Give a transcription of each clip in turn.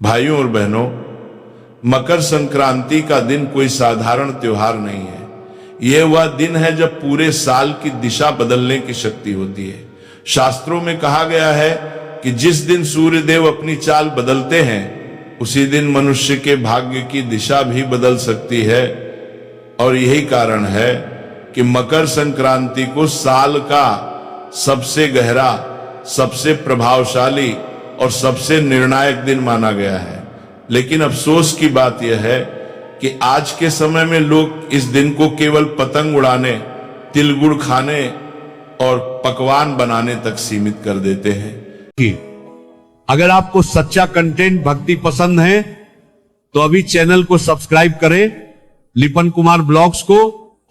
भाइयों और बहनों, मकर संक्रांति का दिन कोई साधारण त्योहार नहीं है। यह वह दिन है जब पूरे साल की दिशा बदलने की शक्ति होती है। शास्त्रों में कहा गया है कि जिस दिन सूर्य देव अपनी चाल बदलते हैं, उसी दिन मनुष्य के भाग्य की दिशा भी बदल सकती है। और यही कारण है कि मकर संक्रांति को साल का सबसे गहरा, सबसे प्रभावशाली और सबसे निर्णायक दिन माना गया है। लेकिन अफसोस की बात यह है कि आज के समय में लोग इस दिन को केवल पतंग उड़ाने, तिल गुड़ खाने और पकवान बनाने तक सीमित कर देते हैं। अगर आपको सच्चा कंटेंट भक्ति पसंद है तो अभी चैनल को सब्सक्राइब करें, लिपन कुमार ब्लॉग्स को,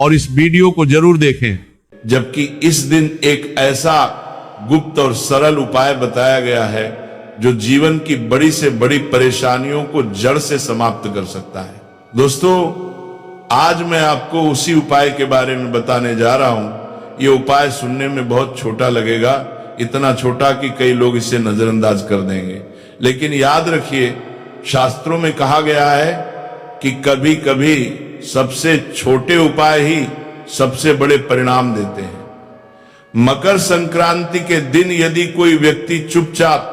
और इस वीडियो को जरूर देखें। जबकि इस दिन एक ऐसा गुप्त और सरल उपाय बताया गया है जो जीवन की बड़ी से बड़ी परेशानियों को जड़ से समाप्त कर सकता है। दोस्तों, आज मैं आपको उसी उपाय के बारे में बताने जा रहा हूं। यह उपाय सुनने में बहुत छोटा लगेगा, इतना छोटा कि कई लोग इसे नजरअंदाज कर देंगे। लेकिन याद रखिए, शास्त्रों में कहा गया है कि कभी कभी सबसे छोटे उपाय ही सबसे बड़े परिणाम देते हैं। मकर संक्रांति के दिन यदि कोई व्यक्ति चुपचाप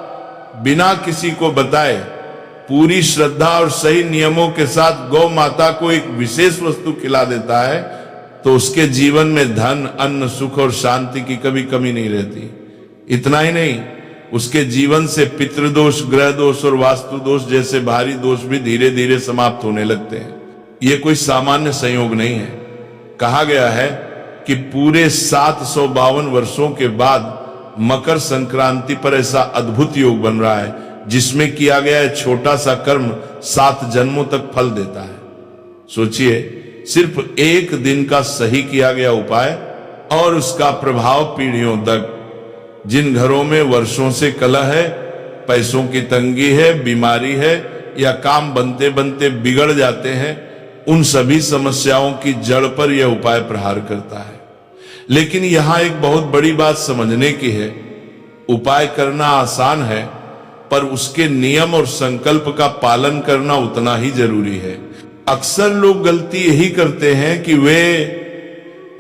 बिना किसी को बताए पूरी श्रद्धा और सही नियमों के साथ गौ माता को एक विशेष वस्तु खिला देता है, तो उसके जीवन में धन, अन्न, सुख और शांति की कभी कमी नहीं रहती। इतना ही नहीं, उसके जीवन से पितृदोष, ग्रह दोष और वास्तु दोष जैसे भारी दोष भी धीरे धीरे समाप्त होने लगते हैं। यह कोई सामान्य संयोग नहीं है। कहा गया है कि पूरे 752 वर्षों के बाद मकर संक्रांति पर ऐसा अद्भुत योग बन रहा है जिसमें किया गया छोटा सा कर्म 7 जन्मों तक फल देता है। सोचिए, सिर्फ एक दिन का सही किया गया उपाय और उसका प्रभाव पीढ़ियों तक। जिन घरों में वर्षों से कलह है, पैसों की तंगी है, बीमारी है या काम बनते बनते बिगड़ जाते हैं, उन सभी समस्याओं की जड़ पर यह उपाय प्रहार करता है। लेकिन यहां एक बहुत बड़ी बात समझने की है। उपाय करना आसान है, पर उसके नियम और संकल्प का पालन करना उतना ही जरूरी है। अक्सर लोग गलती यही करते हैं कि वे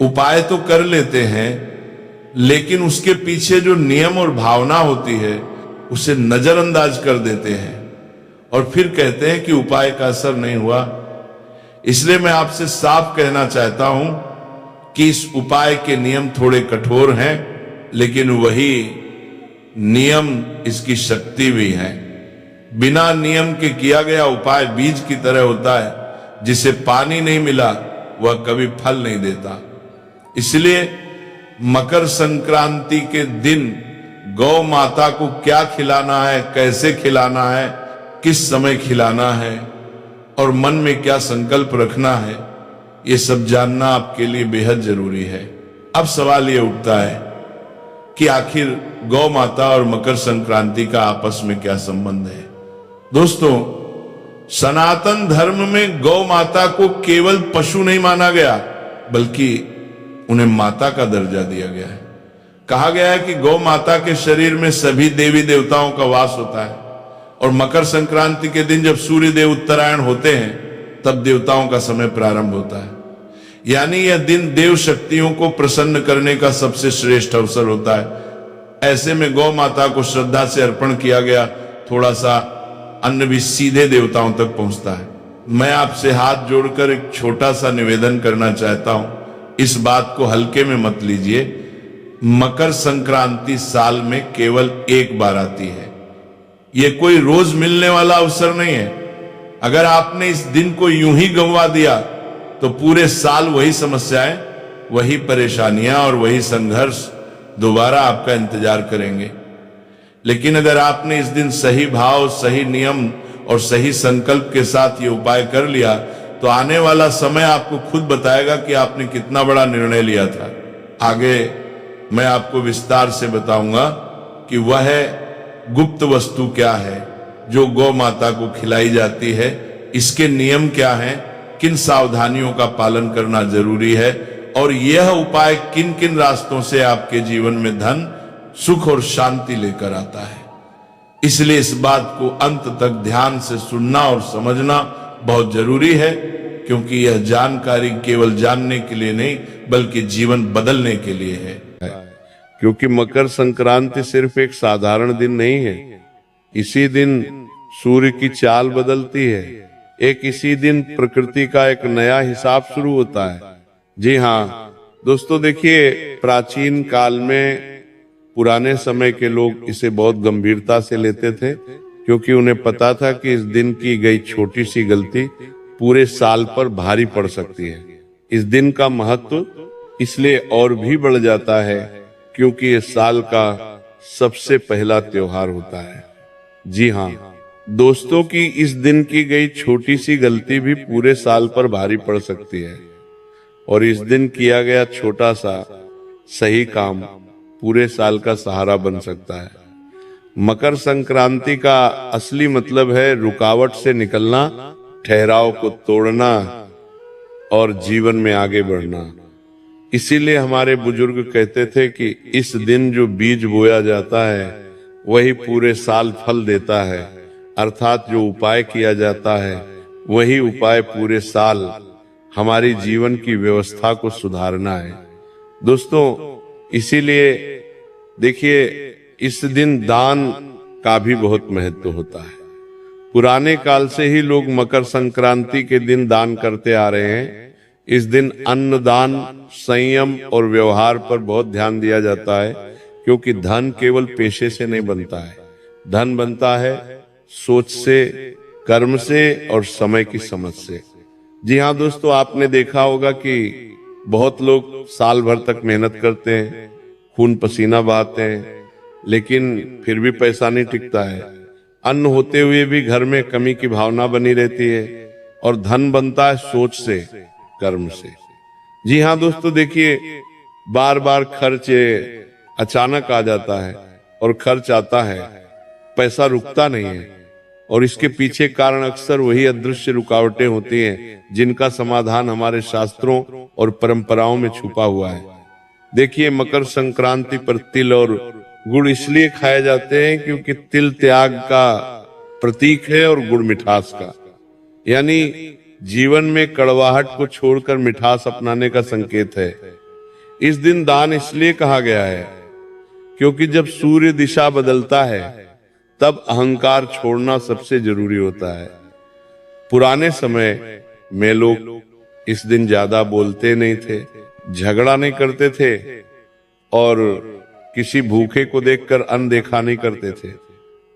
उपाय तो कर लेते हैं, लेकिन उसके पीछे जो नियम और भावना होती है उसे नजरअंदाज कर देते हैं और फिर कहते हैं कि उपाय का असर नहीं हुआ। इसलिए मैं आपसे साफ कहना चाहता हूं कि इस उपाय के नियम थोड़े कठोर हैं, लेकिन वही नियम इसकी शक्ति भी है। बिना नियम के किया गया उपाय बीज की तरह होता है, जिसे पानी नहीं मिला वह कभी फल नहीं देता। इसलिए मकर संक्रांति के दिन गौ माता को क्या खिलाना है, कैसे खिलाना है, किस समय खिलाना है और मन में क्या संकल्प रखना है, ये सब जानना आपके लिए बेहद जरूरी है। अब सवाल ये उठता है कि आखिर गौ माता और मकर संक्रांति का आपस में क्या संबंध है। दोस्तों, सनातन धर्म में गौ माता को केवल पशु नहीं माना गया, बल्कि उन्हें माता का दर्जा दिया गया है। कहा गया है कि गौ माता के शरीर में सभी देवी देवताओं का वास होता है और मकर संक्रांति के दिन जब सूर्य देव उत्तरायण होते हैं, तब देवताओं का समय प्रारंभ होता है। यानी यह दिन देव शक्तियों को प्रसन्न करने का सबसे श्रेष्ठ अवसर होता है। ऐसे में गौ माता को श्रद्धा से अर्पण किया गया थोड़ा सा अन्न भी सीधे देवताओं तक पहुंचता है। मैं आपसे हाथ जोड़कर एक छोटा सा निवेदन करना चाहता हूं, इस बात को हल्के में मत लीजिए। मकर संक्रांति साल में केवल एक बार आती है। यह कोई रोज मिलने वाला अवसर नहीं है। अगर आपने इस दिन को यूं ही गंवा दिया तो पूरे साल वही समस्याएं, वही परेशानियां और वही संघर्ष दोबारा आपका इंतजार करेंगे। लेकिन अगर आपने इस दिन सही भाव, सही नियम और सही संकल्प के साथ ये उपाय कर लिया, तो आने वाला समय आपको खुद बताएगा कि आपने कितना बड़ा निर्णय लिया था। आगे मैं आपको विस्तार से बताऊंगा कि वह गुप्त वस्तु क्या है जो गौ माता को खिलाई जाती है, इसके नियम क्या हैं, किन सावधानियों का पालन करना जरूरी है और यह उपाय किन किन रास्तों से आपके जीवन में धन, सुख और शांति लेकर आता है। इसलिए इस बात को अंत तक ध्यान से सुनना और समझना बहुत जरूरी है, क्योंकि यह जानकारी केवल जानने के लिए नहीं बल्कि जीवन बदलने के लिए है। क्योंकि मकर संक्रांति सिर्फ एक साधारण दिन नहीं है। इसी दिन सूर्य की चाल बदलती है। एक इसी दिन प्रकृति का एक नया हिसाब शुरू होता है। जी हाँ दोस्तों, देखिए प्राचीन काल में पुराने समय के लोग इसे बहुत गंभीरता से लेते थे, क्योंकि उन्हें पता था कि इस दिन की गई छोटी सी गलती पूरे साल पर भारी पड़ सकती है। इस दिन का महत्व इसलिए और भी बढ़ जाता है क्योंकि ये साल का सबसे पहला त्योहार होता है। जी हाँ दोस्तों, की इस दिन की गई छोटी सी गलती भी पूरे साल पर भारी पड़ सकती है, और इस दिन किया गया छोटा सा सही काम पूरे साल का सहारा बन सकता है। मकर संक्रांति का असली मतलब है रुकावट से निकलना, ठहराव को तोड़ना और जीवन में आगे बढ़ना। इसीलिए हमारे बुजुर्ग कहते थे कि इस दिन जो बीज बोया जाता है वही पूरे साल फल देता है, अर्थात जो उपाय किया जाता है वही उपाय पूरे साल हमारी जीवन की व्यवस्था को सुधारना है। दोस्तों इसीलिए देखिए इस दिन दान का भी बहुत महत्व होता है। पुराने काल से ही लोग मकर संक्रांति के दिन दान करते आ रहे हैं। इस दिन अन्न दान, संयम और व्यवहार पर बहुत ध्यान दिया जाता है, क्योंकि धन केवल पेशे से नहीं बनता है। धन बनता है सोच से, कर्म से और समय की समझ से। जी हाँ दोस्तों, आपने देखा होगा कि बहुत लोग साल भर तक मेहनत करते हैं, खून पसीना बहाते हैं, लेकिन फिर भी पैसा नहीं टिकता है। अन्न होते हुए भी घर में कमी की भावना बनी रहती है, और धन बनता है सोच से, कर्म से। जी हाँ दोस्तों, देखिए बार बार खर्च अचानक आ जाता है, और खर्च आता है, पैसा रुकता नहीं है, और इसके पीछे कारण अक्सर वही अदृश्य रुकावटें होती हैं जिनका समाधान हमारे शास्त्रों और परंपराओं में छुपा हुआ है। देखिए मकर संक्रांति पर तिल और गुड़ इसलिए खाए जाते हैं क्योंकि तिल त्याग का प्रतीक है और गुड़ मिठास का, यानी जीवन में कड़वाहट को छोड़कर मिठास अपनाने का संकेत है। इस दिन दान इसलिए कहा गया है क्योंकि जब सूर्य दिशा बदलता है तब अहंकार छोड़ना सबसे जरूरी होता है। पुराने समय में लोग इस दिन ज्यादा बोलते नहीं थे, झगड़ा नहीं करते थे, और किसी भूखे को देखकर अनदेखा नहीं करते थे।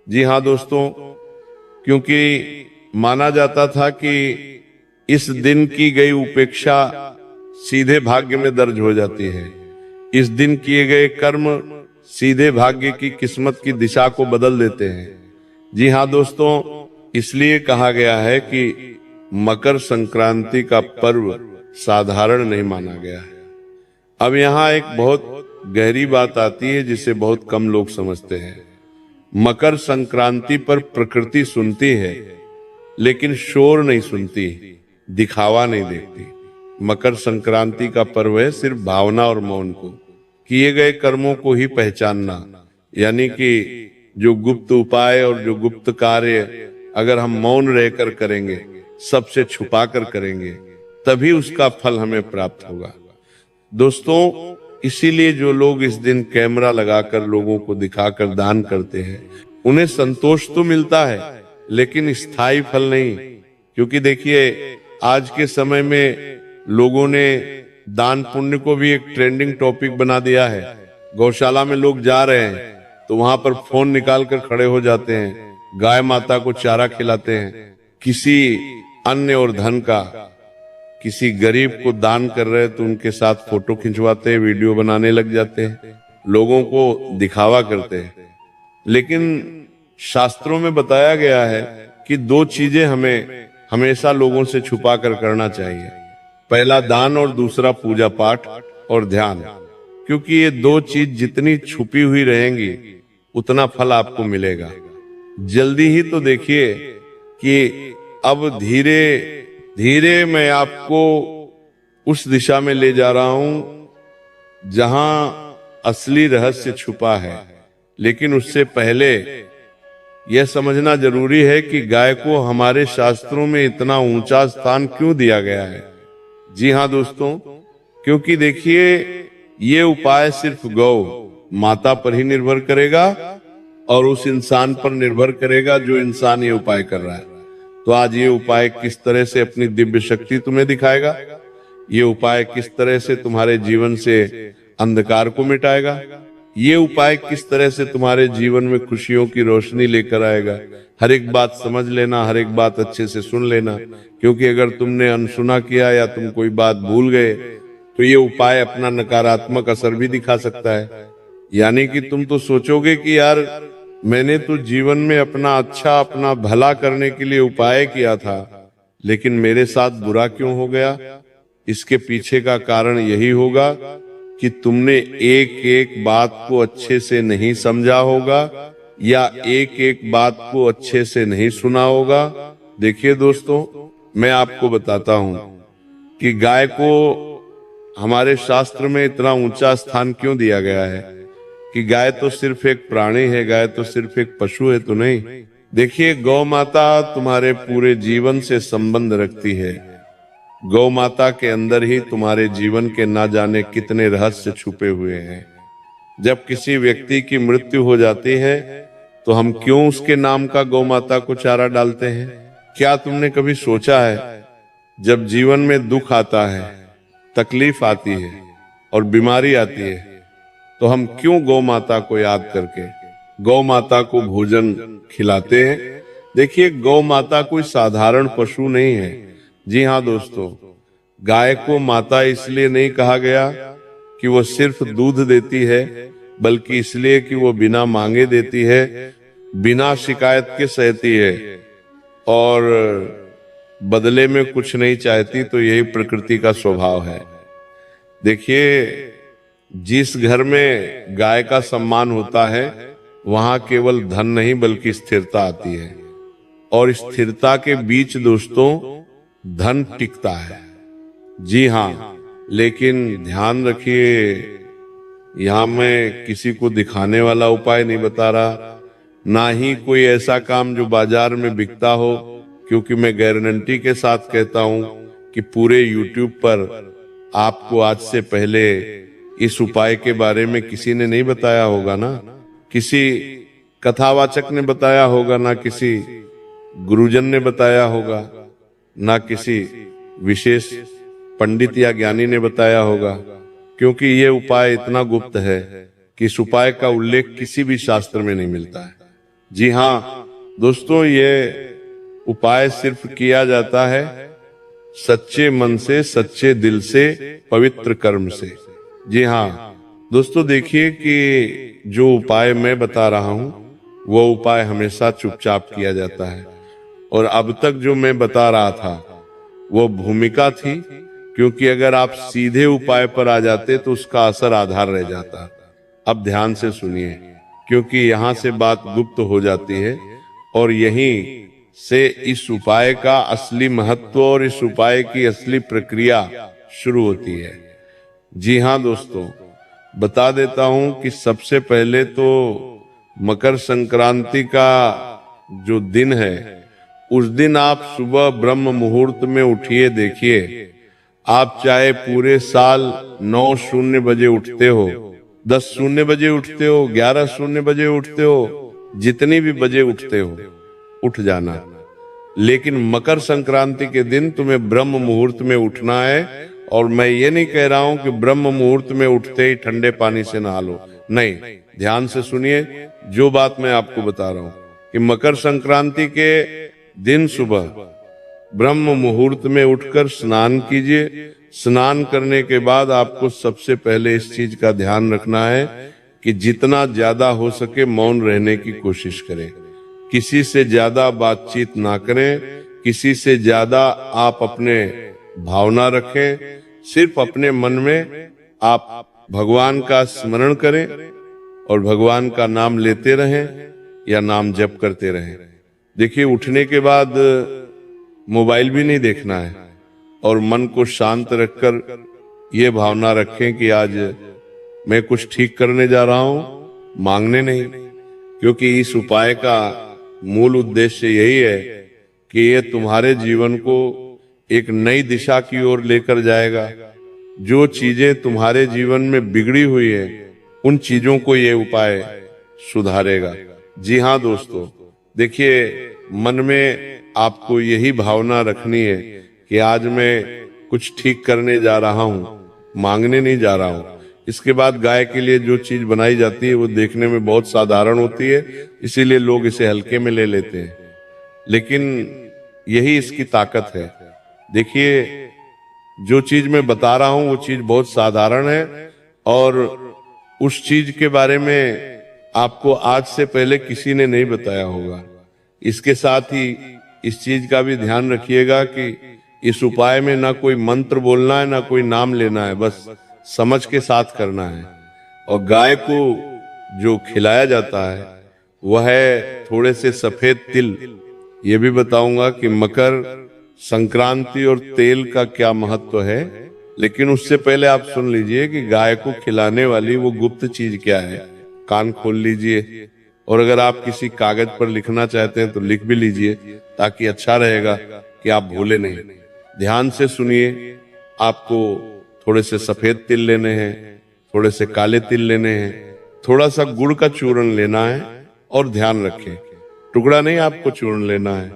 जी हाँ दोस्तों, क्योंकि माना जाता था कि इस दिन की गई उपेक्षा सीधे भाग्य में दर्ज हो जाती है। इस दिन किए गए कर्म सीधे भाग्य की किस्मत की दिशा को बदल देते हैं। जी हाँ दोस्तों, इसलिए कहा गया है कि मकर संक्रांति का पर्व साधारण नहीं माना गया है। अब यहाँ एक बहुत गहरी बात आती है जिसे बहुत कम लोग समझते हैं। मकर संक्रांति पर प्रकृति सुनती है लेकिन शोर नहीं सुनती, दिखावा नहीं देखती। मकर संक्रांति का पर्व है सिर्फ भावना और मौन को, किए गए कर्मों को ही पहचानना, यानी कि जो गुप्त उपाय और जो गुप्त कार्य अगर हम मौन रहकर करेंगे, सबसे छुपा कर करेंगे, तभी उसका फल हमें प्राप्त होगा। दोस्तों इसीलिए जो लोग इस दिन कैमरा लगाकर लोगों को दिखाकर दान करते हैं, उन्हें संतोष तो मिलता है लेकिन स्थायी फल नहीं। क्योंकि देखिए आज के समय में लोगों ने दान पुण्य को भी एक ट्रेंडिंग टॉपिक बना दिया है। गौशाला में लोग जा रहे हैं तो वहां पर फोन निकाल कर खड़े हो जाते हैं, गाय माता को चारा खिलाते हैं, किसी अन्न और धन का किसी गरीब को दान कर रहे तो उनके साथ फोटो खिंचवाते हैं, वीडियो बनाने लग जाते हैं, लोगों को दिखावा करते हैं। लेकिन शास्त्रों में बताया गया है कि दो चीजें हमें हमेशा लोगों से छुपा कर करना चाहिए, पहला दान और दूसरा पूजा पाठ और ध्यान। क्योंकि ये दो चीज जितनी छुपी हुई रहेंगी उतना फल आपको मिलेगा। जल्दी ही तो देखिए कि अब धीरे धीरे मैं आपको उस दिशा में ले जा रहा हूं जहां असली रहस्य छुपा है। लेकिन उससे पहले यह समझना जरूरी है कि गाय को हमारे शास्त्रों में इतना ऊंचा स्थान क्यों दिया गया है। जी हाँ दोस्तों, क्योंकि देखिए ये उपाय सिर्फ गौ माता पर ही निर्भर करेगा और उस इंसान पर निर्भर करेगा जो इंसान ये उपाय कर रहा है। तो आज ये उपाय किस तरह से अपनी दिव्य शक्ति तुम्हें दिखाएगा, ये उपाय किस तरह से तुम्हारे जीवन से अंधकार को मिटाएगा, ये उपाय किस तरह से तुम्हारे जीवन में खुशियों की रोशनी लेकर आएगा। हर एक बात समझ लेना, हर एक बात अच्छे से सुन लेना, क्योंकि अगर तुमने अनसुना किया या तुम कोई बात भूल गए तो ये उपाय अपना नकारात्मक असर भी दिखा सकता है। यानी कि तुम तो सोचोगे कि यार मैंने तो जीवन में अपना अच्छा, अपना भला करने के लिए उपाय किया था, लेकिन मेरे साथ बुरा क्यों हो गया। इसके पीछे का कारण यही होगा कि तुमने एक एक बात को अच्छे से नहीं समझा होगा या एक एक बात को अच्छे से नहीं सुना होगा। देखिए दोस्तों, मैं आपको बताता हूं कि गाय को हमारे शास्त्र में इतना ऊंचा स्थान क्यों दिया गया है कि गाय तो सिर्फ एक प्राणी है, गाय तो सिर्फ एक पशु है तो नहीं। देखिए, गौ माता तुम्हारे पूरे जीवन से संबंध रखती है। गौ माता के अंदर ही तुम्हारे जीवन के ना जाने कितने रहस्य छुपे हुए हैं। जब किसी व्यक्ति की मृत्यु हो जाती है तो हम क्यों उसके नाम का गौ माता को चारा डालते हैं। क्या तुमने कभी सोचा है, जब जीवन में दुख आता है, तकलीफ आती है और बीमारी आती है, तो हम क्यों गौ माता को याद करके गौ माता को भोजन खिलाते हैं। देखिए, गौ माता कोई साधारण पशु नहीं है। जी हाँ दोस्तों, गाय को माता इसलिए नहीं कहा गया कि वो सिर्फ दूध देती है, बल्कि इसलिए कि वो बिना मांगे देती है, बिना शिकायत के सहती है और बदले में कुछ नहीं चाहती। तो यही प्रकृति का स्वभाव है। देखिए, जिस घर में गाय का सम्मान होता है वहां केवल धन नहीं बल्कि स्थिरता आती है, और स्थिरता के बीच दोस्तों धन टिकता है। जी हाँ, लेकिन ध्यान रखिए, यहां मैं किसी को दिखाने वाला उपाय नहीं बता रहा, ना ही कोई ऐसा काम जो बाजार में बिकता हो, क्योंकि मैं गारंटी के साथ कहता हूं कि पूरे YouTube पर आपको आज से पहले इस उपाय के बारे में किसी ने नहीं बताया होगा ना। किसी कथावाचक ने बताया होगा, ना किसी गुरुजन ने बताया होगा, ना किसी विशेष पंडित या ज्ञानी ने बताया होगा, क्योंकि ये उपाय इतना गुप्त है कि इस उपाय का उल्लेख किसी भी शास्त्र में नहीं मिलता है। जी हाँ दोस्तों, ये उपाय सिर्फ किया जाता है सच्चे मन से, सच्चे दिल से, पवित्र कर्म से। जी हाँ दोस्तों, देखिए कि जो उपाय मैं बता रहा हूं वो उपाय हमेशा चुपचाप किया जाता है, और अब तक जो मैं बता रहा था वो भूमिका थी, क्योंकि अगर आप सीधे उपाय पर आ जाते तो उसका असर आधार रह जाता। अब ध्यान से सुनिए, क्योंकि यहां से बात गुप्त हो जाती है और यहीं से इस उपाय का असली महत्व और इस उपाय की असली प्रक्रिया शुरू होती है। जी हाँ दोस्तों, बता देता हूं कि सबसे पहले तो मकर संक्रांति का जो दिन है, उस दिन आप सुबह ब्रह्म मुहूर्त में उठिए। देखिए, आप चाहे पूरे साल 9:00 बजे उठते हो, 10:00 बजे उठते हो, 11:00 बजे उठते हो, जितनी भी बजे उठते हो, उठ जाना। लेकिन मकर संक्रांति के दिन तुम्हें ब्रह्म मुहूर्त में उठना है। और मैं ये नहीं कह रहा हूं कि ब्रह्म मुहूर्त में उठते ही ठंडे पानी से नहा लो, नहीं। ध्यान से सुनिए जो बात मैं आपको बता रहा हूं कि मकर संक्रांति के दिन सुबह ब्रह्म मुहूर्त में उठकर स्नान कीजिए। स्नान करने के बाद आपको सबसे पहले इस चीज का ध्यान रखना है कि जितना ज्यादा हो सके मौन रहने की कोशिश करें। किसी से ज्यादा बातचीत ना करें, किसी से ज्यादा आप अपने भावना रखें। सिर्फ अपने मन में आप भगवान का स्मरण करें और भगवान का नाम लेते रहें या नाम जप करते रहें। देखिए, उठने के बाद मोबाइल भी नहीं देखना है और मन को शांत रखकर ये भावना रखें कि आज मैं कुछ ठीक करने जा रहा हूं, मांगने नहीं। क्योंकि इस उपाय का मूल उद्देश्य यही है कि ये तुम्हारे जीवन को एक नई दिशा की ओर लेकर जाएगा। जो चीजें तुम्हारे जीवन में बिगड़ी हुई है उन चीजों को ये उपाय सुधारेगा। जी हाँ दोस्तों, देखिए, मन में आपको यही भावना रखनी है कि आज मैं कुछ ठीक करने जा रहा हूं, मांगने नहीं जा रहा हूं। इसके बाद गाय के लिए जो चीज बनाई जाती है वो देखने में बहुत साधारण होती है, इसीलिए लोग इसे हल्के में ले लेते हैं, लेकिन यही इसकी ताकत है। देखिए, जो चीज मैं बता रहा हूं वो चीज बहुत साधारण है और उस चीज के बारे में आपको आज से पहले किसी ने नहीं बताया होगा। इसके साथ ही इस चीज का भी ध्यान रखिएगा कि इस उपाय में ना कोई मंत्र बोलना है ना कोई नाम लेना है, बस समझ के साथ करना है। और गाय को जो खिलाया जाता है वह है थोड़े से सफेद तिल। ये भी बताऊंगा कि मकर संक्रांति और तेल का क्या महत्व है, लेकिन उससे पहले आप सुन लीजिए कि गाय को खिलाने वाली वो गुप्त चीज क्या है। कान खोल लीजिए और अगर आप किसी कागज पर लिखना चाहते हैं तो लिख भी लीजिए, ताकि अच्छा रहेगा कि आप भूले नहीं। ध्यान से सुनिए। आपको थोड़े से सफेद तिल लेने हैं, थोड़े से काले तिल लेने हैं, थोड़ा सा गुड़ का चूर्ण लेना है और ध्यान रखें, टुकड़ा नहीं आपको चूर्ण लेना है।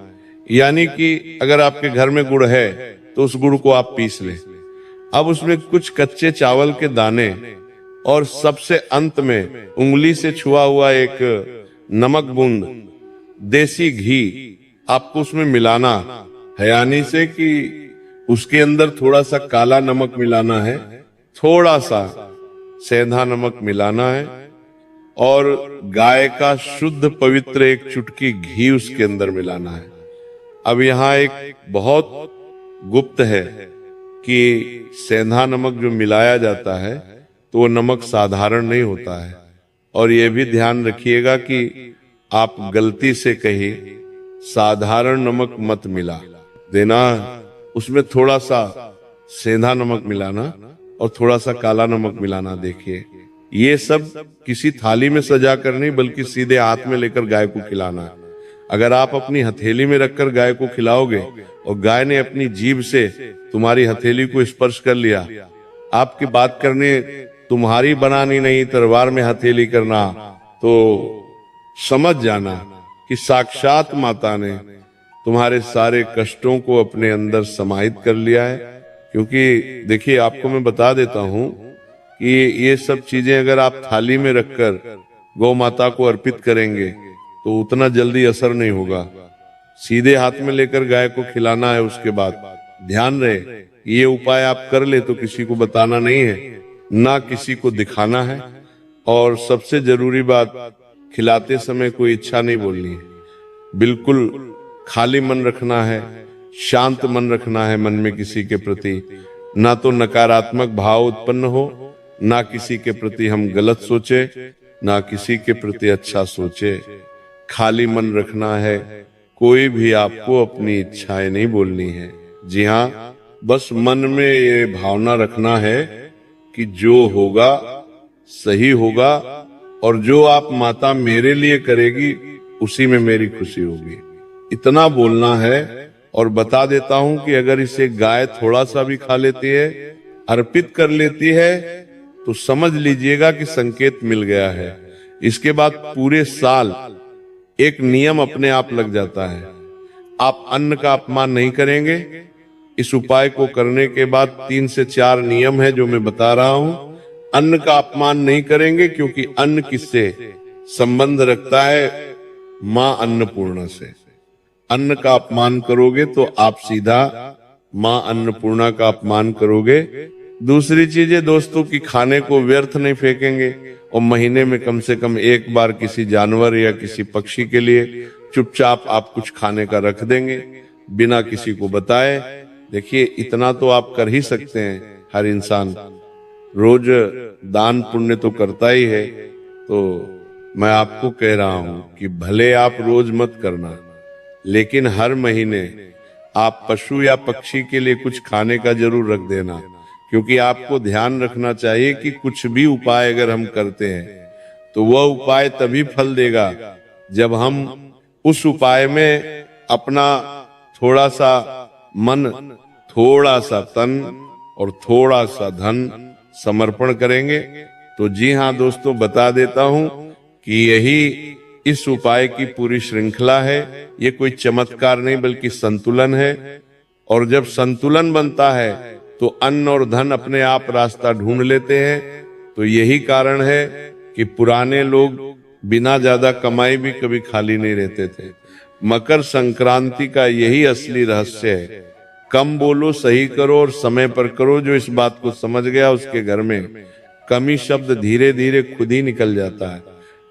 यानी कि अगर आपके घर में गुड़ है तो उस गुड़ को आप पीस लें। अब उसमें कुछ कच्चे चावल के दाने और सबसे अंत में उंगली से छुआ हुआ एक नमक बूंद देसी घी आपको उसमें मिलाना है, यानी से कि उसके अंदर थोड़ा सा काला नमक मिलाना है, थोड़ा सा सेंधा नमक मिलाना है और गाय का शुद्ध पवित्र एक चुटकी घी उसके अंदर मिलाना है। अब यहाँ एक बहुत गुप्त है कि सेंधा नमक जो मिलाया जाता है तो वो नमक साधारण नहीं होता है। और ये भी ध्यान रखिएगा कि आप गलती से कहीं साधारण नमक मत मिला देना, उसमें थोड़ा सा सेंधा नमक मिलाना और थोड़ा सा काला नमक मिलाना। देखिए, ये सब किसी थाली में सजा कर नहीं बल्कि सीधे हाथ में लेकर गाय को खिलाना है। अगर आप अपनी हथेली में रखकर गाय को खिलाओगे और गाय ने अपनी जीभ से तुम्हारी हथेली को स्पर्श कर लिया, आपकी बात करने तुम्हारी बनानी नहीं तलवार में हथेली करना, तो समझ जाना कि साक्षात माता ने तुम्हारे सारे कष्टों को अपने अंदर समाहित कर लिया है। क्योंकि देखिए, आपको मैं बता देता हूं कि ये सब चीजें अगर आप थाली में रखकर गौ माता को अर्पित करेंगे तो उतना जल्दी असर नहीं होगा। सीधे हाथ में लेकर गाय को खिलाना है। उसके बाद ध्यान रहे, ये उपाय आप कर ले तो किसी को बताना नहीं है, ना किसी को दिखाना है। और सबसे जरूरी बात, खिलाते समय कोई इच्छा नहीं बोलनी है, बिल्कुल खाली मन रखना है, शांत मन रखना है मन में किसी के प्रति, ना तो नकारात्मक भाव उत्पन्न हो, ना किसी के प्रति हम गलत सोचे, ना किसी के प्रति अच्छा सोचे। खाली मन रखना है, कोई भी आपको अपनी इच्छाएं नहीं बोलनी है। जी हाँ, बस मन में ये भावना रखना है कि जो होगा सही होगा और जो आप माता मेरे लिए करेगी उसी में मेरी खुशी होगी, इतना बोलना है। और बता देता हूं कि अगर इसे गाय थोड़ा सा भी खा लेती है, अर्पित कर लेती है, तो समझ लीजिएगा कि संकेत मिल गया है। इसके बाद पूरे साल एक नियम अपने आप लग जाता है, आप अन्न का अपमान नहीं करेंगे। इस उपाय को करने के बाद 3 से 4 नियम है जो मैं बता रहा हूं। अन्न का अपमान नहीं करेंगे, क्योंकि अन्न किससे संबंध रखता है? मां अन्नपूर्णा से। अन्न का अपमान करोगे तो आप सीधा मां अन्नपूर्णा का अपमान करोगे। दूसरी चीज है दोस्तों कि खाने को व्यर्थ नहीं फेंकेंगे और महीने में कम से कम एक बार किसी जानवर या किसी पक्षी के लिए चुपचाप आप कुछ खाने का रख देंगे बिना किसी को बताए। देखिए, इतना तो आप कर ही सकते हैं। हर इंसान रोज दान पुण्य तो करता ही है, तो मैं आपको कह रहा हूं कि भले आप रोज मत करना, लेकिन हर महीने आप पशु या पक्षी के लिए कुछ खाने का जरूर रख देना। क्योंकि आपको ध्यान रखना चाहिए कि कुछ भी उपाय अगर हम करते हैं तो वह उपाय तभी फल देगा जब हम उस उपाय में अपना थोड़ा सा मन, थोड़ा सा तन और थोड़ा सा धन समर्पण करेंगे तो जी हाँ दोस्तों, बता देता हूं कि यही इस उपाय की पूरी श्रृंखला है। ये कोई चमत्कार नहीं बल्कि संतुलन है। और जब संतुलन बनता है तो अन्न और धन अपने आप रास्ता ढूंढ लेते हैं। तो यही कारण है कि पुराने लोग बिना ज्यादा कमाई भी कभी खाली नहीं रहते थे। मकर संक्रांति का यही असली रहस्य है। कम बोलो, सही करो और समय पर करो। जो इस बात को समझ गया उसके घर में कमी शब्द धीरे धीरे खुद ही निकल जाता है।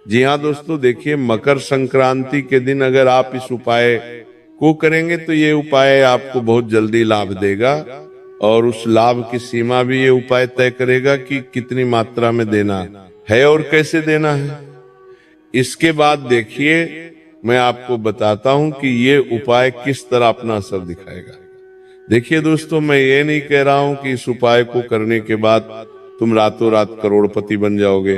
जी हाँ दोस्तों, देखिए मकर संक्रांति के दिन अगर आप इस उपाय को करेंगे तो ये उपाय आपको बहुत जल्दी लाभ देगा और उस लाभ की सीमा भी ये उपाय तय करेगा कि कितनी मात्रा में देना है और कैसे देना है। इसके बाद देखिए मैं आपको बताता हूं कि ये उपाय किस तरह अपना असर दिखाएगा। देखिए दोस्तों, मैं ये नहीं कह रहा हूं कि इस उपाय को करने के बाद तुम रातों रात करोड़पति बन जाओगे।